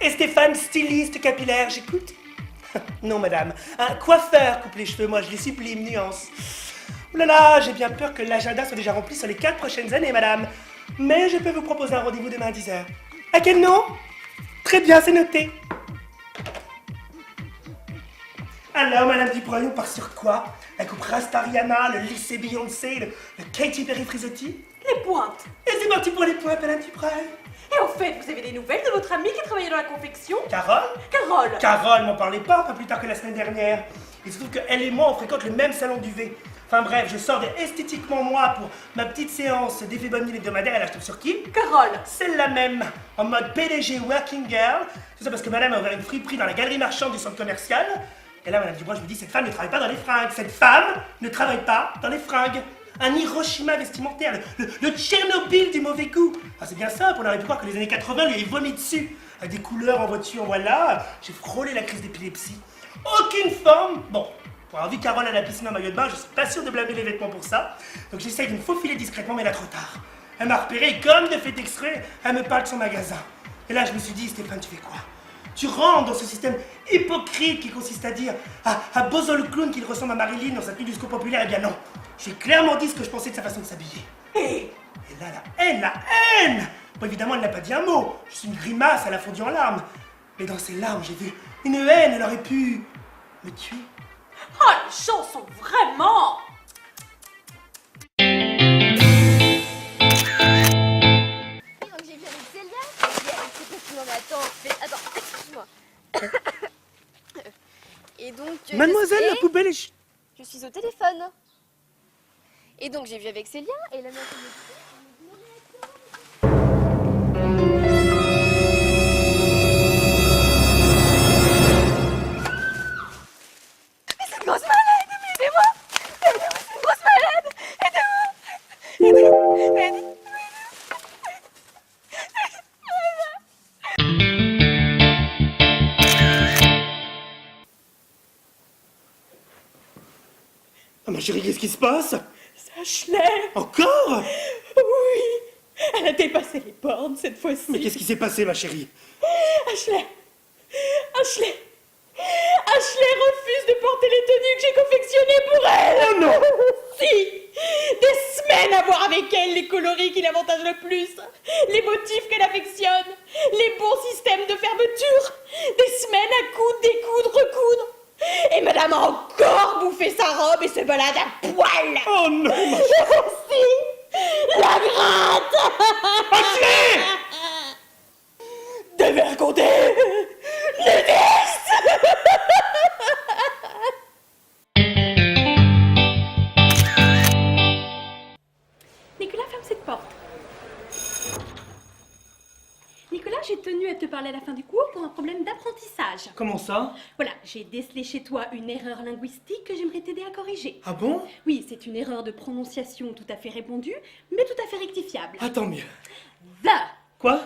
Et Stéphane, styliste capillaire, j'écoute. Non, madame. Un coiffeur coupe les cheveux, moi je les sublime, nuance. Ouh là là, j'ai bien peur que l'agenda soit déjà rempli sur les 4 prochaines années, madame. Mais je peux vous proposer un rendez-vous demain à 10h. À quel nom? Très bien, c'est noté. Alors, madame Dubreuil, on part sur quoi? La coupe Rasta Rihanna, le lycée Beyoncé, le Katy Perry Frisotti? Les pointes. Et c'est parti pour les points, madame Dubreuil. Et en fait, vous avez des nouvelles de votre amie qui travaillait dans la confection? Carole? Carole. Carole m'en parlait pas plus tard que la semaine dernière. Il se trouve qu'elle et moi, on fréquente le même salon du V. Enfin bref, je sors esthétiquement moi pour ma petite séance d'effet bonne mine hebdomadaire et là je tombe sur qui? Carole. Celle-là même, en mode PDG Working Girl. Tout ça parce que madame a ouvert une friperie dans la galerie marchande du centre commercial. Et là, madame Dubois, je me dis, cette femme ne travaille pas dans les fringues. Cette femme ne travaille pas dans les fringues. Un Hiroshima vestimentaire, le Tchernobyl du mauvais goût. Ah, c'est bien simple, on aurait pu croire que les années 80 lui avaient vomi dessus. Avec des couleurs en voiture, voilà. J'ai frôlé la crise d'épilepsie. Aucune forme. Bon, pour avoir vu Carole à la piscine en maillot de bain, je suis pas sûr de blâmer les vêtements pour ça. Donc j'essaye de me faufiler discrètement, mais là, trop tard. Elle m'a repéré et comme de fait exprès, elle me parle de son magasin. Et là, je me suis dit, Stéphane, tu fais quoi? Tu rentres dans ce système hypocrite qui consiste à dire à Bozo le clown qu'il ressemble à Marilyn dans sa tenue du discours populaire. Eh bien non, j'ai clairement dit ce que je pensais de sa façon de s'habiller. Et là, la haine. Bon, évidemment, elle n'a pas dit un mot. Juste une grimace, elle a fondu en larmes. Mais dans ses larmes, j'ai vu une haine, elle aurait pu me tuer. Oh, les gens sont vraiment... Donc j'ai vu avec Zelda, j'ai avec ses copines en attends, excuse-moi. Et donc... Mademoiselle, la poubelle est... Je suis au téléphone. Et donc j'ai vu avec Célia et la meuf elle me dit... Mais cette grosse malade, mais aidez-moi! Aidez-moi, c'est une grosse malade! Aidez-moi! Aidez-moi! Aidez-moi! Ah, ma chérie, qu'est-ce qui se passe? Ashley. Encore? Oui. Elle a dépassé les bornes cette fois-ci. Mais qu'est-ce qui s'est passé, ma chérie? Ashley. Ashley. Ashley refuse de porter les tenues que j'ai confectionnées pour elle. Oh non! Si. Des semaines à voir avec elle les coloris qui l'avantagent le plus, les motifs qu'elle affectionne, les bons systèmes de fermeture, des semaines à coudre, découdre, recoudre. Et madame a encore bouffé sa robe et se balade à poil. Oh non, ma Si. La gratte. Ashley! Dévergondée. Nudiste. Nicolas, ferme cette porte. Nicolas, j'ai tenu à te parler à la fin du cours pour un problème d'apprentissage. Comment ça? Voilà, j'ai décelé chez toi une erreur linguistique que j'aimerais t'aider à corriger. Ah bon? Oui, c'est une erreur de prononciation tout à fait répandue, mais tout à fait rectifiable. Ah, tant mieux. The. Quoi?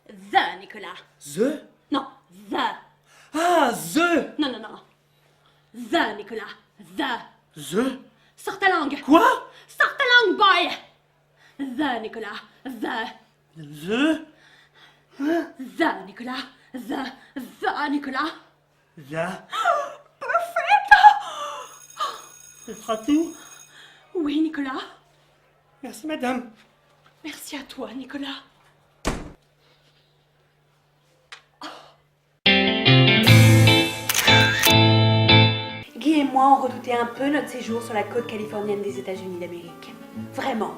The, Nicolas. The? Non, the. Ah, the! Non, non, non. The, Nicolas. The. The? Sors ta langue. Quoi? Sors ta langue, boy. The, Nicolas. The. The? The, Nicolas. The. The, Nicolas. The? Perfect. Ce sera tout? Oui, Nicolas. Merci, madame. Merci à toi, Nicolas. Guy et moi, on redoutait un peu notre séjour sur la côte californienne des États-Unis d'Amérique. Vraiment.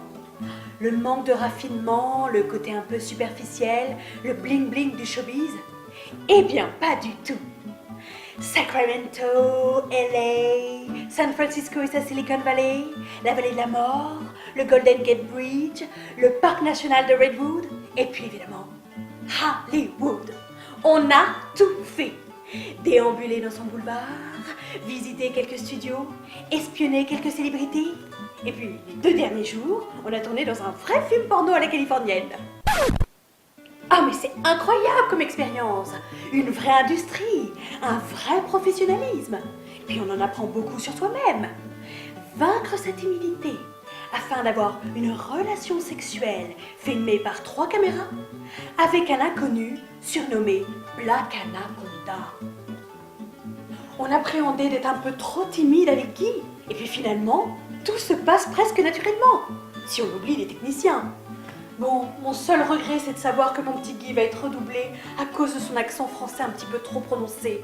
Le manque de raffinement, le côté un peu superficiel, le bling-bling du showbiz. Eh bien, pas du tout. Sacramento, LA, San Francisco et sa Silicon Valley, la vallée de la mort, le Golden Gate Bridge, le parc national de Redwood, et puis évidemment, Hollywood. On a tout fait. Déambuler dans son boulevard, visiter quelques studios, espionner quelques célébrités. Et puis, les 2 derniers jours, on a tourné dans un vrai film porno à la californienne. Ah, mais c'est incroyable comme expérience! Une vraie industrie, un vrai professionnalisme. Puis on en apprend beaucoup sur soi-même. Vaincre sa timidité afin d'avoir une relation sexuelle filmée par 3 caméras avec un inconnu surnommé Black Anaconda. On appréhendait d'être un peu trop timide avec Guy, et puis finalement, tout se passe presque naturellement, si on oublie les techniciens. Bon, mon seul regret, c'est de savoir que mon petit Guy va être redoublé à cause de son accent français un petit peu trop prononcé.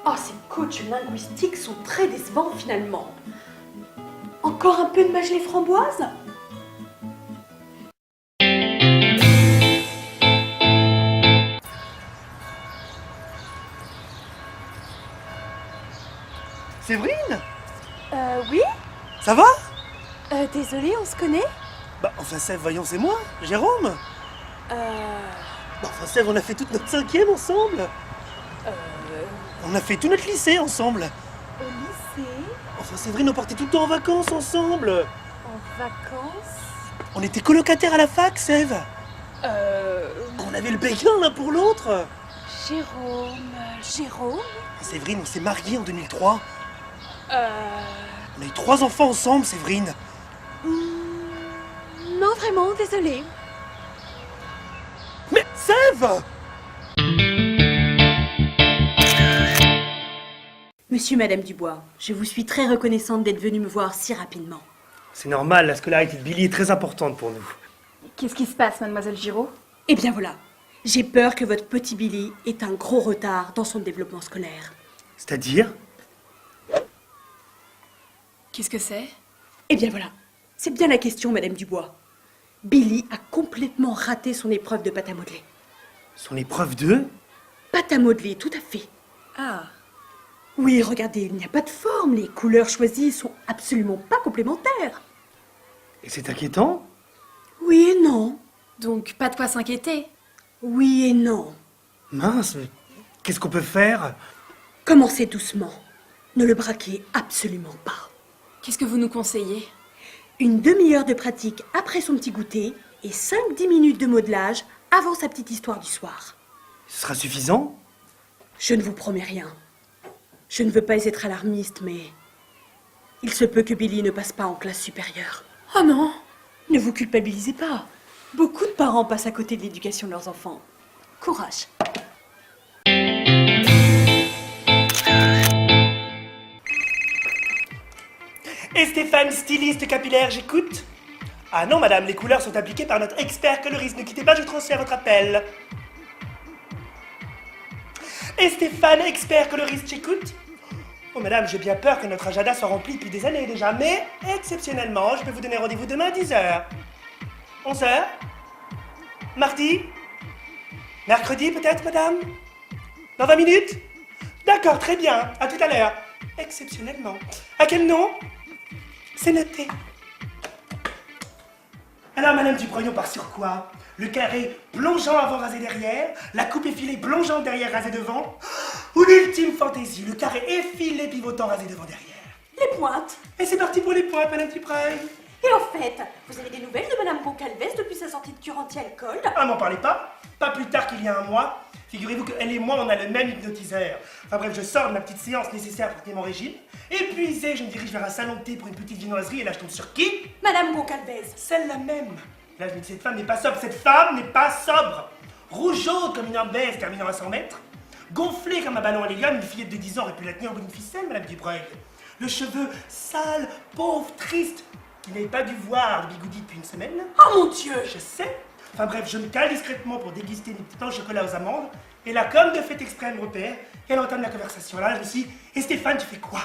Oh, ces coachs linguistiques sont très décevants finalement. Encore un peu de mâche les framboises ? Séverine, Oui. ça va? Désolée, on se connaît? Bah, enfin, Sèvres, voyons, c'est moi, Jérôme. Bah, enfin, Sèvres, on a fait toute notre 5e ensemble. On a fait tout notre lycée ensemble. Au lycée? Enfin, Séverine, on partait tout le temps en vacances ensemble. En vacances? On était colocataires à la fac, Sèvres. On avait le béguin l'un pour l'autre. Jérôme? Séverine, on s'est mariés en 2003. On a eu 3 enfants ensemble, Séverine. Non, vraiment, désolée. Mais Sèvres! Monsieur, Madame Dubois, je vous suis très reconnaissante d'être venue me voir si rapidement. C'est normal, la scolarité de Billy est très importante pour nous. Qu'est-ce qui se passe, mademoiselle Giraud? Eh bien voilà, j'ai peur que votre petit Billy ait un gros retard dans son développement scolaire. C'est-à-dire? Qu'est-ce que c'est? Eh bien voilà, c'est bien la question, Madame Dubois. Billy a complètement raté son épreuve de pâte à modeler. Son épreuve de? Pâte à modeler, tout à fait. Ah. Oui, regardez, il n'y a pas de forme, les couleurs choisies sont absolument pas complémentaires. Et c'est inquiétant? Oui et non. Donc, pas de quoi s'inquiéter. Oui et non. Mince, mais qu'est-ce qu'on peut faire? Commencez doucement. Ne le braquez absolument pas. Qu'est-ce que vous nous conseillez? Une demi-heure de pratique après son petit goûter et 5-10 minutes de modelage avant sa petite histoire du soir. Ce sera suffisant? Je ne vous promets rien. Je ne veux pas être alarmiste, mais il se peut que Billy ne passe pas en classe supérieure. Oh non! Ne vous culpabilisez pas. Beaucoup de parents passent à côté de l'éducation de leurs enfants. Courage. Et Stéphane, styliste capillaire, j'écoute? Ah non, madame, les couleurs sont appliquées par notre expert coloriste. Ne quittez pas, je transfère votre appel. Et Stéphane, expert coloriste, j'écoute? Oh madame, j'ai bien peur que notre agenda soit rempli depuis des années déjà, mais exceptionnellement, je peux vous donner rendez-vous demain à 10h. 11h? Mardi? Mercredi peut-être, madame? Dans 20 minutes? D'accord, très bien, à tout à l'heure. Exceptionnellement. À quel nom? C'est noté. Alors, madame Dubreuil, on part sur quoi? Le carré plongeant avant, rasé derrière, la coupe effilée plongeant derrière, rasé devant, ou l'ultime fantaisie, le carré effilé pivotant, rasé devant, derrière. Les pointes. Et c'est parti pour les pointes, madame Dubreuil. Et en fait, vous avez des nouvelles de Madame Goncalves depuis sa sortie de cure anti-alcool? Ah, m'en parlez pas. Pas plus tard qu'il y a un mois. Figurez-vous qu'elle et moi, on a le même hypnotiseur. Enfin bref, je sors de ma petite séance nécessaire pour tenir mon régime. Épuisé, je me dirige vers un salon de thé pour une petite viennoiserie et là, je tombe sur qui? Madame Goncalves. Celle-là même. Là, je me dis, cette femme n'est pas sobre. Cette femme n'est pas sobre. Rougeaude comme une imbèce terminant à 100 mètres. Gonflée comme un ballon à l'hélium, une fillette de 10 ans aurait pu la tenir en bout d'une ficelle, madame Dubreuil. Le cheveu sale, pauvre, triste. Qui n'avait pas dû voir le bigoudi depuis une semaine. Oh mon Dieu! Je sais. Enfin bref, je me cale discrètement pour déguster mes petits pains au chocolat aux amandes. Et là, comme de fait exprès, elle me repère. Et elle entame la conversation. Là, je me suis dit, et Stéphane, tu fais quoi?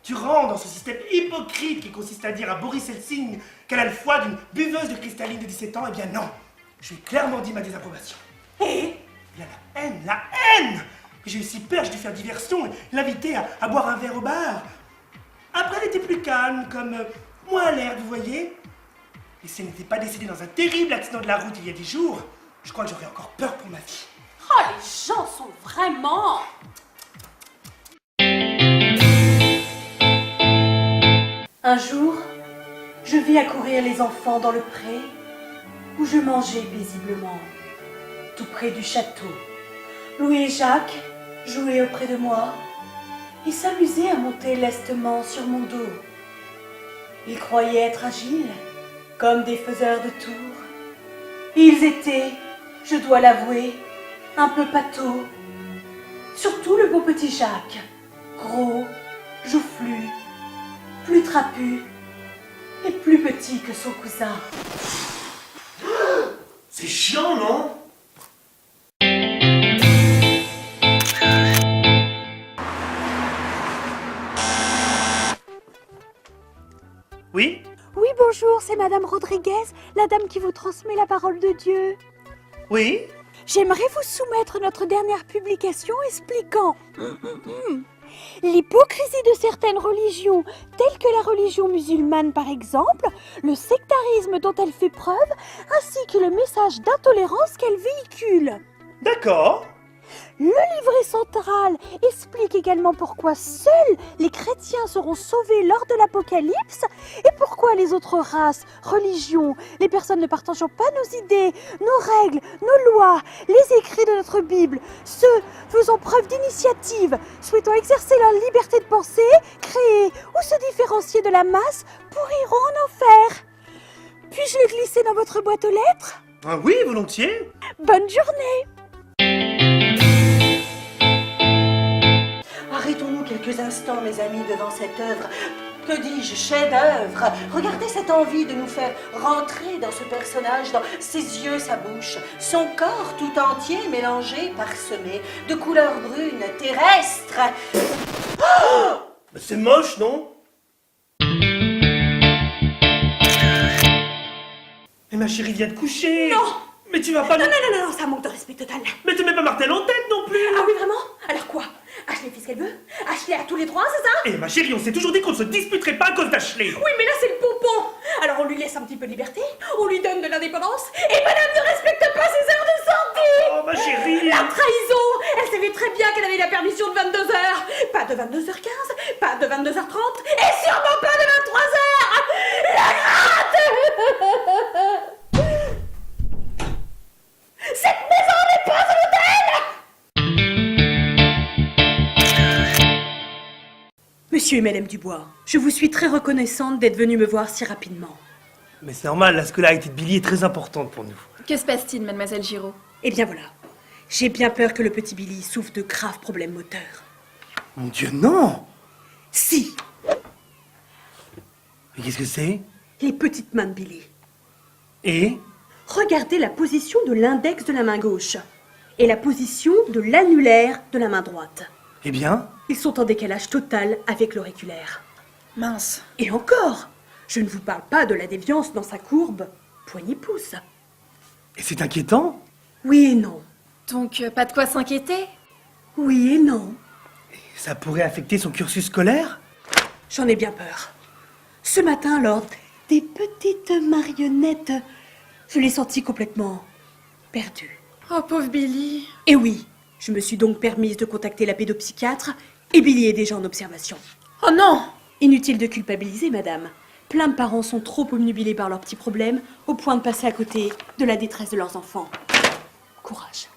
Tu rentres dans ce système hypocrite qui consiste à dire à Boris Helsinki qu'elle a le foie d'une buveuse de cristalline de 17 ans. Eh bien non. Je lui ai clairement dit ma désapprobation. Et Il y a la haine, la haine! J'ai eu si peur, j'ai dû faire diversion et l'inviter à boire un verre au bar. Après, elle était plus calme, comme moins alerte, vous voyez. Et si elle n'était pas décédée dans un terrible accident de la route il y a 10 jours, je crois que j'aurais encore peur pour ma vie. oh, les gens sont vraiment... Un jour, je vis accourir les enfants dans le pré où je mangeais paisiblement, tout près du château. Louis et Jacques jouaient auprès de moi et s'amusaient à monter lestement sur mon dos. Ils croyaient être agiles, comme des faiseurs de tours. Et ils étaient, je dois l'avouer, un peu pâteau. Surtout le beau petit Jacques, gros, joufflu, plus trapu et plus petit que son cousin. C'est chiant, non? Oui? Oui, bonjour, c'est Madame Rodriguez, la dame qui vous transmet la parole de Dieu. Oui? J'aimerais vous soumettre notre dernière publication expliquant l'hypocrisie de certaines religions, telles que la religion musulmane par exemple, le sectarisme dont elle fait preuve, ainsi que le message d'intolérance qu'elle véhicule. D'accord. Le livret central explique également pourquoi seuls les chrétiens seront sauvés lors de l'Apocalypse et pourquoi les autres races, religions, les personnes ne partageant pas nos idées, nos règles, nos lois, les écrits de notre Bible, ceux faisant preuve d'initiative, souhaitant exercer leur liberté de penser, créer ou se différencier de la masse, pourriront en enfer. Puis-je le glisser dans votre boîte aux lettres ? Ah oui, volontiers. Bonne journée! Arrêtons-nous quelques instants, mes amis, devant cette œuvre. Que dis-je, chef-d'œuvre. Regardez cette envie de nous faire rentrer dans ce personnage, dans ses yeux, sa bouche, son corps tout entier mélangé, parsemé de couleurs brunes, terrestres. C'est moche, non? Mais ma chérie vient de coucher. Non. Mais tu vas pas... Non, ça manque de respect total. Mais tu mets pas Martel en tête non plus. Ah oui, vraiment? Alors quoi? Ashley fait ce qu'elle veut? Ashley a tous les droits, c'est ça? Eh ma chérie, on s'est toujours dit qu'on ne se disputerait pas à cause d'Ashley. Oui, mais là c'est le pompon. Alors on lui laisse un petit peu de liberté, on lui donne de l'indépendance, et madame ne respecte pas ses heures de sortie. Oh ma chérie. La trahison. Elle savait très bien qu'elle avait la permission de 22h. Pas de 22h15, pas de 22h30, et sûrement pas de 23h. La gratte. Cette maison n'est pas un hôtel. Monsieur et Madame Dubois, je vous suis très reconnaissante d'être venus me voir si rapidement. Mais c'est normal, la scolarité de Billy est très importante pour nous. Que se passe-t-il, mademoiselle Giraud? Eh bien voilà, j'ai bien peur que le petit Billy souffre de graves problèmes moteurs. Mon Dieu, non. Si, Mais qu'est-ce que c'est? les petites mains de Billy. Et? Regardez la position de l'index de la main gauche et la position de l'annulaire de la main droite. Eh bien? Ils sont en décalage total avec l'auriculaire. Mince. Et encore, je ne vous parle pas de la déviance dans sa courbe poignet-pouce. Et c'est inquiétant? Oui et non. Donc, pas de quoi s'inquiéter? Oui et non. Ça pourrait affecter son cursus scolaire? J'en ai bien peur. Ce matin, alors, des petites marionnettes, je l'ai senti complètement perdu. Oh, pauvre Billy. Et oui, je me suis donc permise de contacter la pédopsychiatre et Billy est déjà en observation. Oh non! Inutile de culpabiliser, madame. Plein de parents sont trop obnubilés par leurs petits problèmes au point de passer à côté de la détresse de leurs enfants. Courage.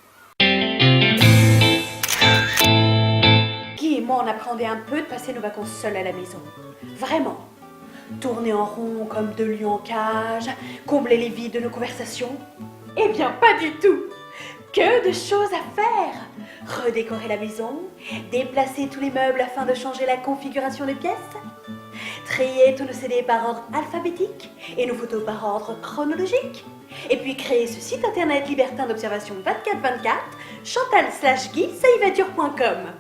Guy et moi, on appréhendait un peu de passer nos vacances seuls à la maison. Vraiment. Tourner en rond comme deux lions en cage, combler les vides de nos conversations. Eh bien, pas du tout. Que de choses à faire. Redécorer la maison, déplacer tous les meubles afin de changer la configuration des pièces, trier tous nos CD par ordre alphabétique et nos photos par ordre chronologique, et puis créer ce site internet libertin d'observation 24/24, chantal/guy-saivature.com.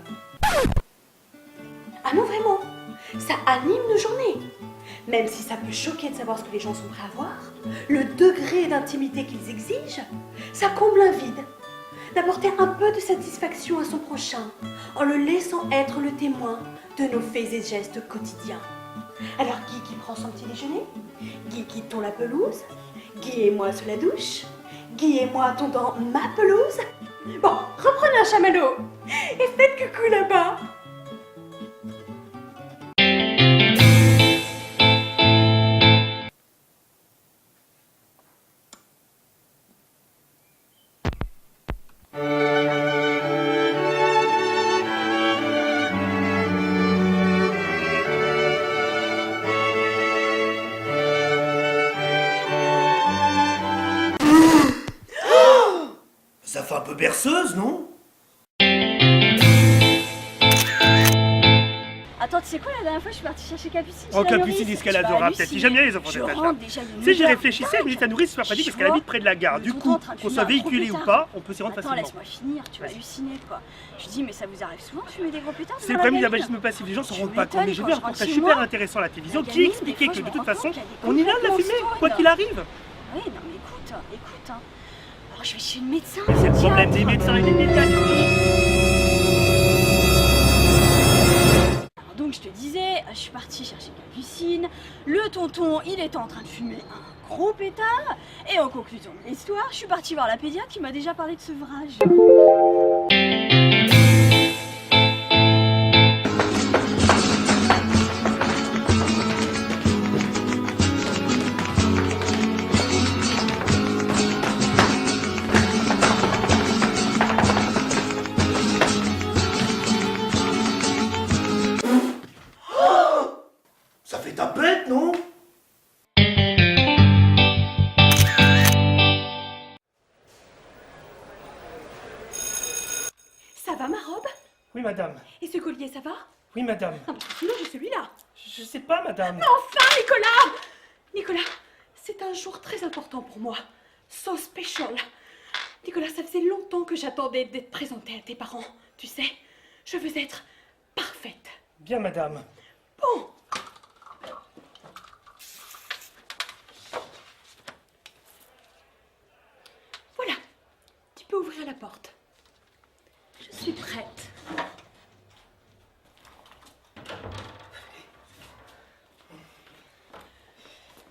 Ah non, vraiment, ça anime nos journées. Même si ça peut choquer de savoir ce que les gens sont prêts à voir, le degré d'intimité qu'ils exigent, ça comble un vide. D'apporter un peu de satisfaction à son prochain, en le laissant être le témoin de nos faits et gestes quotidiens. Alors Guy qui prend son petit déjeuner, Guy qui tond la pelouse, Guy et moi sous la douche, Guy et moi tondant ma pelouse. Bon, reprenez un chamallow et faites coucou là-bas. Ça fait un peu berceuse, non? Attends, tu sais quoi, la dernière fois, je suis partie chercher Capucine. Oh, Capucine, dit ce qu'elle adorable, peut-être. J'aime bien les enfants de Je cet rentre âge-là. déjà, il y a une Tu sais, j'y odeur réfléchissais, dingue. mais ta nourrice, c'est pas pratique parce qu'elle habite près de la gare. Du coup, qu'on soit véhiculé ou pas, on peut s'y rendre Attends, facilement. laisse-moi finir, tu vas halluciner quoi. Je dis, mais ça vous arrive souvent de fumer des gros pétards? C'est le problème du tabagisme passif, les gens s'en Tu rendent pas compte. Mais j'ai vu m'étonnes, un quand je reportage rentre chez super moi, intéressant à la télévision la qui gamine, expliquait des que fois, de je toute me rends façon, compte qu'il y a des on inhale la complètement fumée, stone. quoi qu'il arrive. Oui, non mais écoute, hein. Alors je vais chez le médecin. C'est le problème des médecins et des médiateurs. Alors donc je te disais, je suis partie chercher Capucine, le tonton il était en train de fumer un gros pétard, et en conclusion de l'histoire, je suis partie voir la pédiatre qui m'a déjà parlé de sevrage. Ça fait tapette, non? Ça va, ma robe? Oui, madame. Et ce collier, ça va? Oui, madame. Ah bah, sinon, j'ai celui-là. Je sais pas, madame. Enfin, Nicolas! Nicolas, c'est un jour très important pour moi. So special. Nicolas, ça faisait longtemps que j'attendais d'être présentée à tes parents. Tu sais, je veux être parfaite. Bien, madame. Bon. Voilà. Tu peux ouvrir la porte. Je suis prête.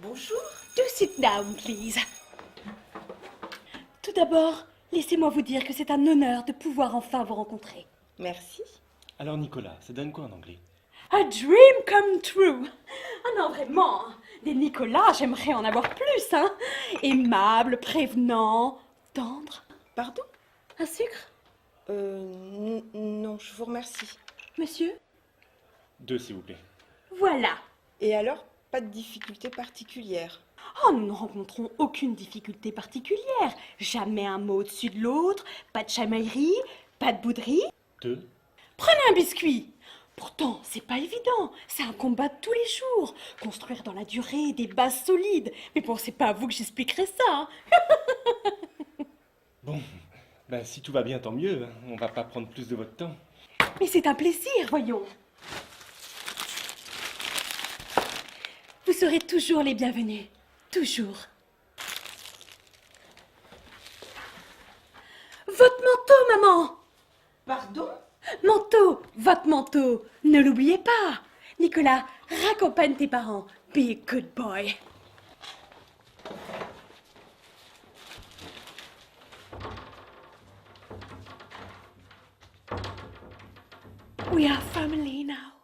Bonjour. Do sit down, please. Tout d'abord, laissez-moi vous dire que c'est un honneur de pouvoir enfin vous rencontrer. Merci. Alors Nicolas, ça donne quoi en anglais? A dream come true. Ah non, vraiment. Des Nicolas, j'aimerais en avoir plus, hein. Aimable, prévenant, tendre. Pardon? Un sucre, Non, je vous remercie. monsieur? 2 s'il vous plaît. Voilà. Et alors, pas de difficulté particulière? Oh, nous ne rencontrons aucune difficulté particulière. Jamais un mot au-dessus de l'autre, pas de chamaillerie, pas de bouderie. 2. Prenez un biscuit. Pourtant, c'est pas évident. C'est un combat de tous les jours. Construire dans la durée des bases solides. Mais bon, c'est pas à vous que j'expliquerai ça, hein. Bon, ben si tout va bien, tant mieux. On va pas prendre plus de votre temps. Mais c'est un plaisir, voyons. Vous serez toujours les bienvenus. Toujours. Votre manteau, maman! Pardon? Manteau, votre manteau, ne l'oubliez pas. Nicolas, raccompagne tes parents. Be a good boy. We are family now.